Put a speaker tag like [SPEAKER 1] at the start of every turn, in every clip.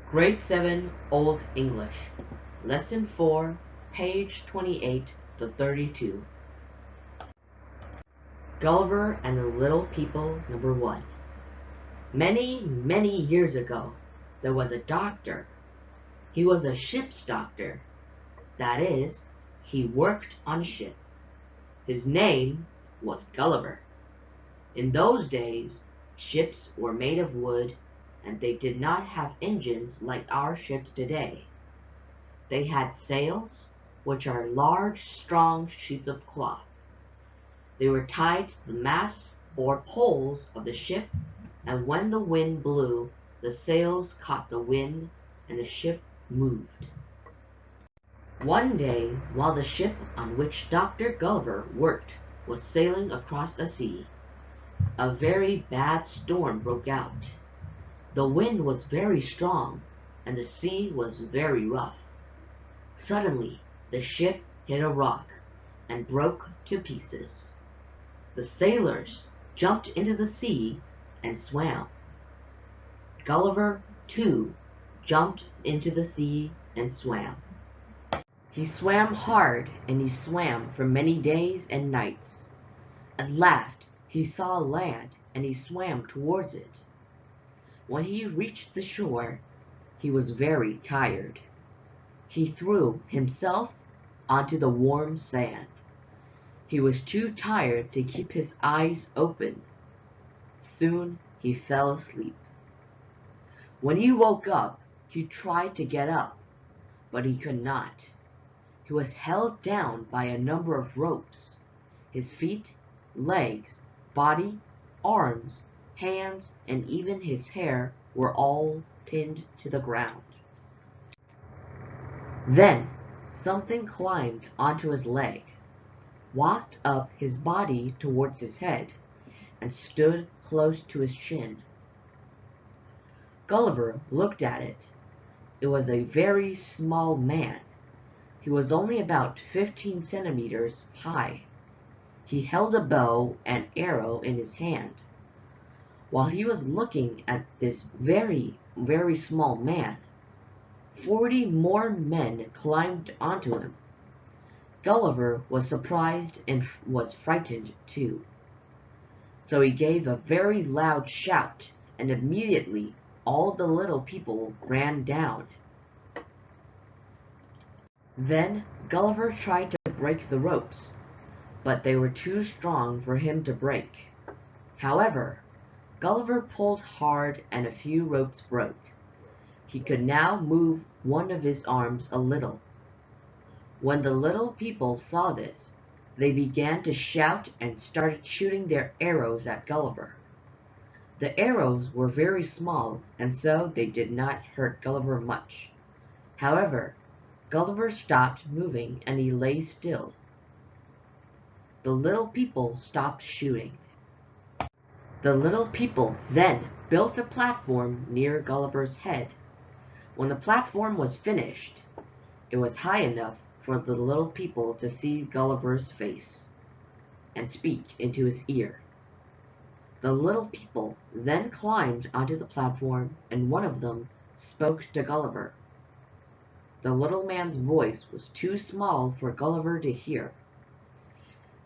[SPEAKER 1] Grade 7 Old English, Lesson 4, page 28 to 32. Gulliver and the Little People, Number 1. Many, many years ago, there was a doctor. He was a ship's doctor. That is, he worked on a ship. His name was Gulliver. In those days, ships were made of wood, and they did not have engines like our ships today. They had sails, which are large, strong sheets of cloth. They were tied to the mast or poles of the ship, and when the wind blew, the sails caught the wind, and the ship moved. One day, while the ship on which Dr. Gulliver worked was sailing across the sea, a very bad storm broke out. The wind was very strong, and the sea was very rough. Suddenly, the ship hit a rock and broke to pieces. The sailors jumped into the sea and swam. Gulliver, too, jumped into the sea and swam. He swam hard, and he swam for many days and nights. At last he saw land, and he swam towards it. When he reached the shore, he was very tired. He threw himself onto the warm sand. He was too tired to keep his eyes open. Soon he fell asleep. When he woke up, he tried to get up, but he could not. He was held down by a number of ropes. His feet, legs, body, arms, hands, and even his hair were all pinned to the ground. Then something climbed onto his leg, walked up his body towards his head, and stood close to his chin. Gulliver looked at it. It was a very small man. He was only about 15 centimeters high. He held a bow and arrow in his hand. While he was looking at this very, very small man, 40 more men climbed onto him. Gulliver was surprised and was frightened too. So he gave a very loud shout, and immediately all the little people ran down. Then Gulliver tried to break the ropes, but they were too strong for him to break. However, Gulliver pulled hard and a few ropes broke. He could now move one of his arms a little. When the little people saw this, they began to shout and started shooting their arrows at Gulliver. The arrows were very small, and so they did not hurt Gulliver much. However, Gulliver stopped moving and he lay still. The little people stopped shooting. The little people then built a platform near Gulliver's head. When the platform was finished, it was high enough for the little people to see Gulliver's face and speak into his ear. The little people then climbed onto the platform, and one of them spoke to Gulliver. The little man's voice was too small for Gulliver to hear.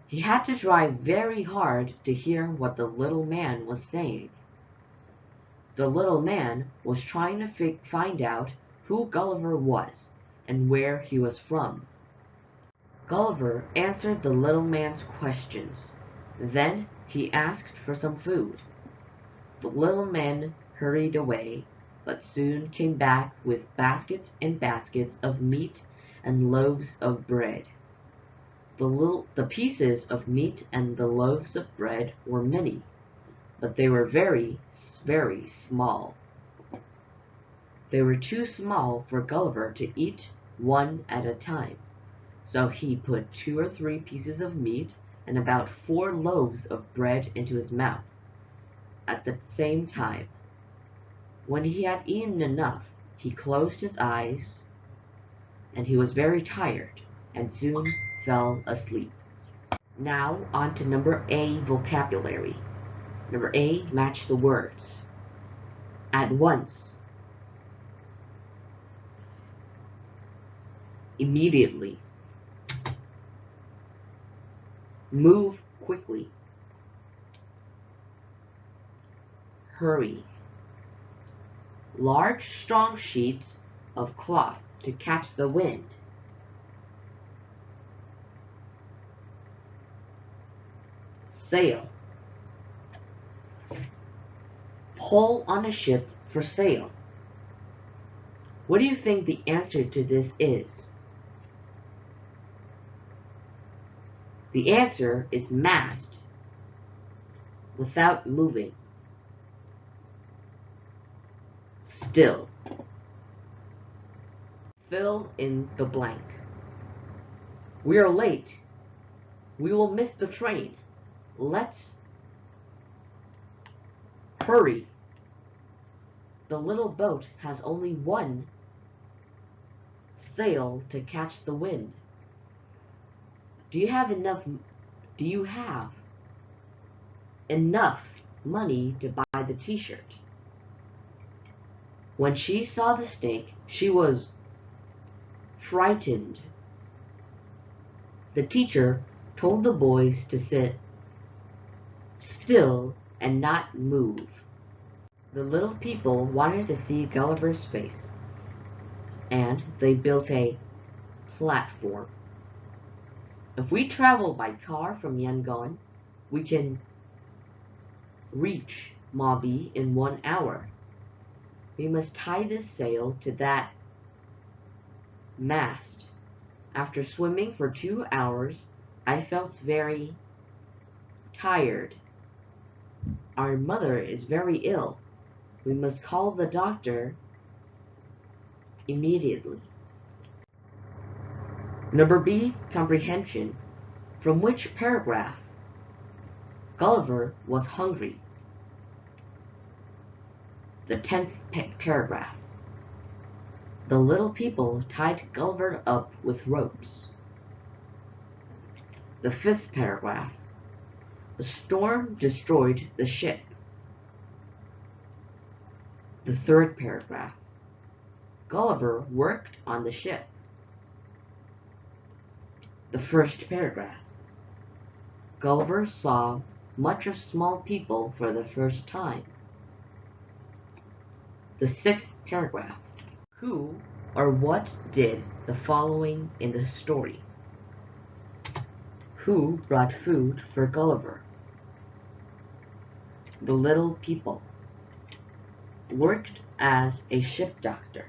[SPEAKER 1] He had to try very hard to hear what the little man was saying. The little man was trying to find out who Gulliver was and where he was from. Gulliver answered the little man's questions. Then he asked for some food. The little man hurried away, but soon came back with baskets and baskets of meat and loaves of bread. The pieces of meat and the loaves of bread were many, but they were very, very small. They were too small for Gulliver to eat one at a time, so he put 2 or 3 pieces of meat and about 4 loaves of bread into his mouth at the same time. When he had eaten enough, he closed his eyes, and he was very tired, and soon fell asleep. Now on to number A vocabulary. Number A, match the words. At once, immediately. Move quickly. Hurry. Large, strong sheets of cloth to catch the wind. Sail. Pull on a ship for sail. What do you think the answer to this is? The answer is mast, without moving. Still. Fill in the blank. We are late. We will miss the train. Let's hurry. The little boat has only one sail to catch the wind. Do you have enough money to buy the t-shirt? When she saw the snake, she was frightened. The teacher told the boys to sit still and not move. The little people wanted to see Gulliver's face, and they built a platform. If we travel by car from Yangon, we can reach Mabi in 1 hour. We must tie this sail to that mast. After swimming for 2 hours, I felt very tired. Our mother is very ill. We must call the doctor immediately. Number B, comprehension. From which paragraph? Gulliver was hungry. The 10th paragraph. The little people tied Gulliver up with ropes. The 5th paragraph. The storm destroyed the ship. The 3rd paragraph. Gulliver worked on the ship. The 1st paragraph. Gulliver saw much of small people for the first time. The 6th paragraph. Who or what did the following in the story? Who brought food for Gulliver? The little people. Worked as a ship doctor.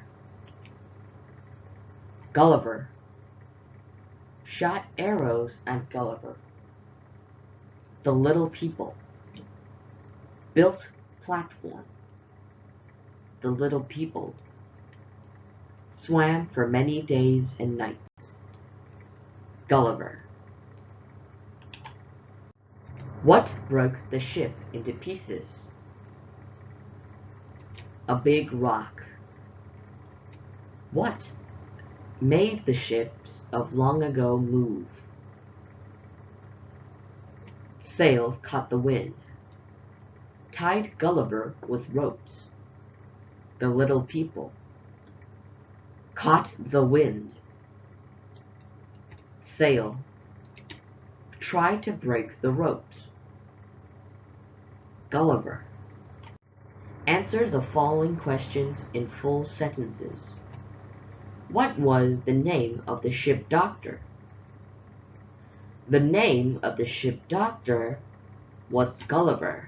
[SPEAKER 1] Gulliver. Shot arrows at Gulliver. The little people. Built platform. The little people. Swam for many days and nights. Gulliver. What broke the ship into pieces? A big rock. What made the ships of long ago move? Sail caught the wind. Tied Gulliver with ropes. The little people. Caught the wind. Sail. Tried to break the ropes. Gulliver. Answer the following questions in full sentences. What was the name of the ship doctor? The name of the ship doctor was Gulliver.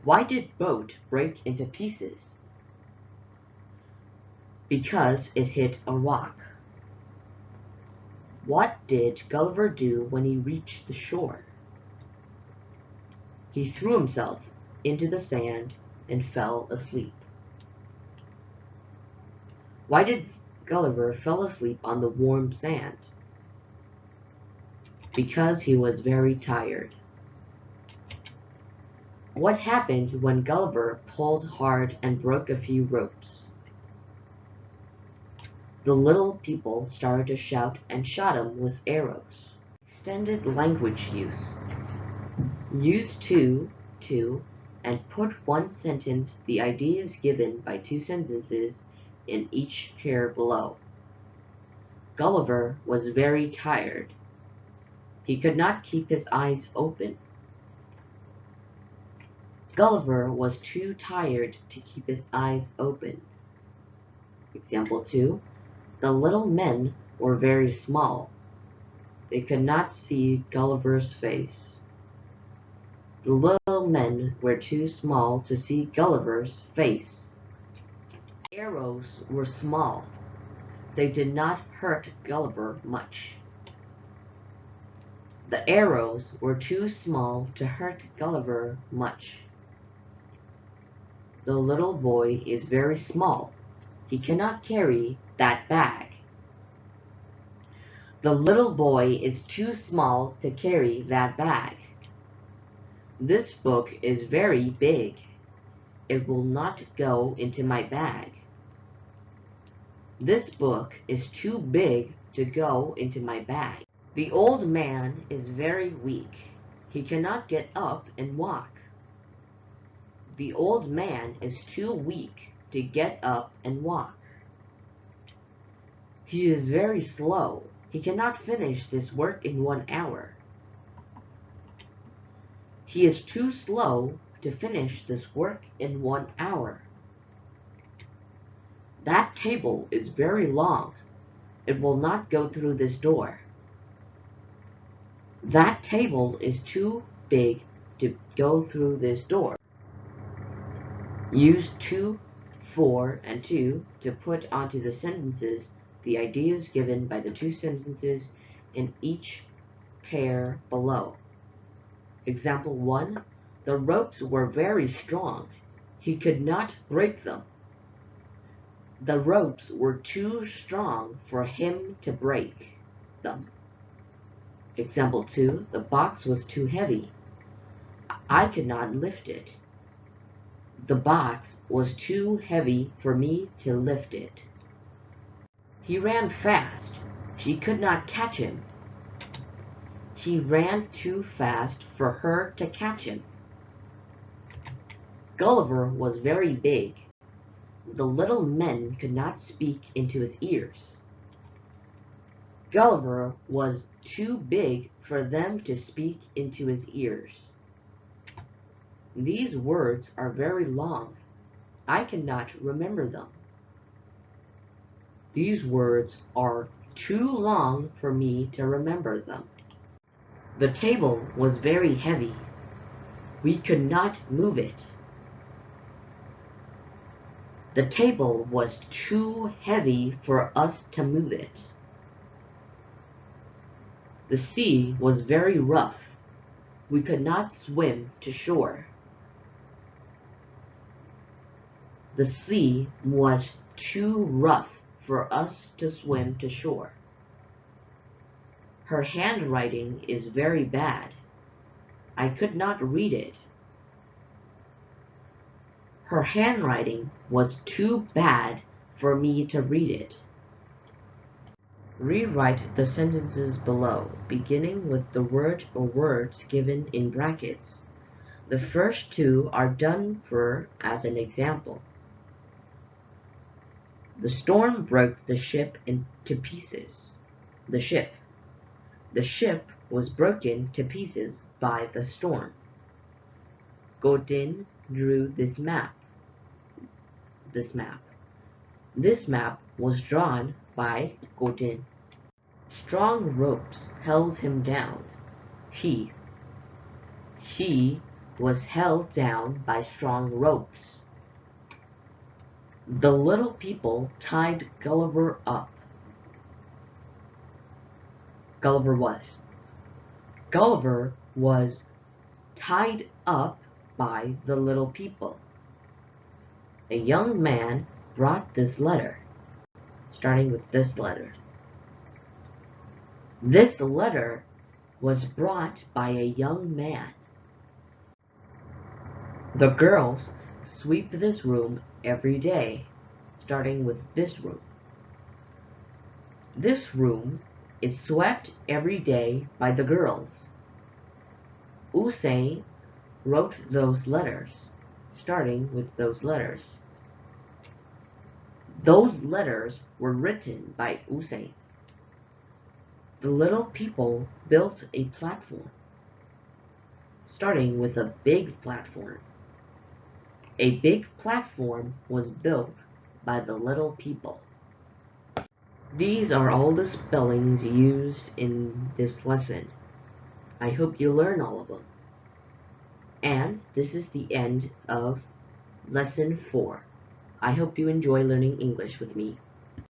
[SPEAKER 1] Why did boat break into pieces? Because it hit a rock. What did Gulliver do when he reached the shore? He threw himself into the sand and fell asleep. Why did Gulliver fell asleep on the warm sand? Because he was very tired. What happened when Gulliver pulled hard and broke a few ropes? The little people started to shout and shot him with arrows. Extended language use. Use to, and put one sentence the ideas given by 2 sentences in each pair below. Gulliver was very tired. He could not keep his eyes open. Gulliver was too tired to keep his eyes open. Example 2. The little men were very small. They could not see Gulliver's face. The little men were too small to see Gulliver's face. The arrows were small. They did not hurt Gulliver much. The arrows were too small to hurt Gulliver much. The little boy is very small. He cannot carry that bag. The little boy is too small to carry that bag. This book is very big. It will not go into my bag. This book is too big to go into my bag. The old man is very weak. He cannot get up and walk. The old man is too weak to get up and walk. He is very slow. He cannot finish this work in 1 hour. He is too slow to finish this work in 1 hour. That table is very long. It will not go through this door. That table is too big to go through this door. Use 2, 4, and 2 to put onto the sentences the ideas given by the 2 sentences in each pair below. Example 1. The ropes were very strong. He could not break them. The ropes were too strong for him to break them. Example 2. The box was too heavy. I could not lift it. The box was too heavy for me to lift it. He ran fast. She could not catch him. He ran too fast for her to catch him. Gulliver was very big. The little men could not speak into his ears. Gulliver was too big for them to speak into his ears. These words are very long. I cannot remember them. These words are too long for me to remember them. The table was very heavy. We could not move it. The table was too heavy for us to move it. The sea was very rough. We could not swim to shore. The sea was too rough for us to swim to shore. Her handwriting is very bad. I could not read it. Her handwriting was too bad for me to read it. Rewrite the sentences below, beginning with the word or words given in brackets. The first 2 are done for as an example. The storm broke the ship into pieces. The ship was broken to pieces by the storm. Godin drew this map. This map was drawn by Godin. Strong ropes held him down. He was held down by strong ropes. The little people tied Gulliver up. Gulliver was tied up by the little people. A young man brought this letter, starting with this letter. This letter was brought by a young man. The girls sweep this room every day, starting with this room. This room is swept every day by the girls. Usain wrote those letters, starting with those letters. Those letters were written by Usain. The little people built a platform, starting with a big platform. A big platform was built by the little people. These are all the spellings used in this lesson. I hope you learn all of them. And this is the end of Lesson 4. I hope you enjoy learning English with me.